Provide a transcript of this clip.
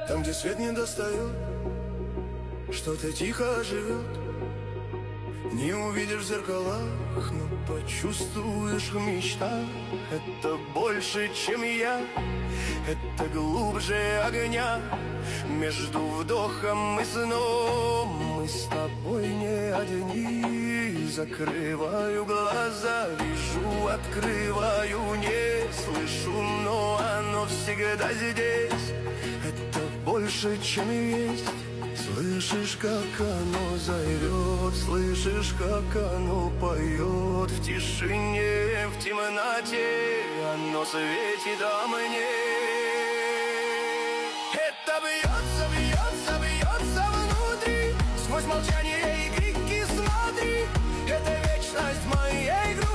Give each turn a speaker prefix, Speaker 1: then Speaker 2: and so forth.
Speaker 1: Там, где свет не достает, что-то тихо живет. Не увидишь в зеркалах, но почувствуешь в мечтах. Это больше, чем я, это глубже огня. Между вдохом и сном мы с тобой не одни. Закрываю глаза, вижу, открываю, не слышу, но оно всегда здесь. Это больше, чем есть. Слышишь, как оно зовет, слышишь, как оно поет. В тишине, в темноте оно светит мне. Это бьется, бьется, бьется внутри, сквозь молчание и крики смотри. Это вечность моей груди.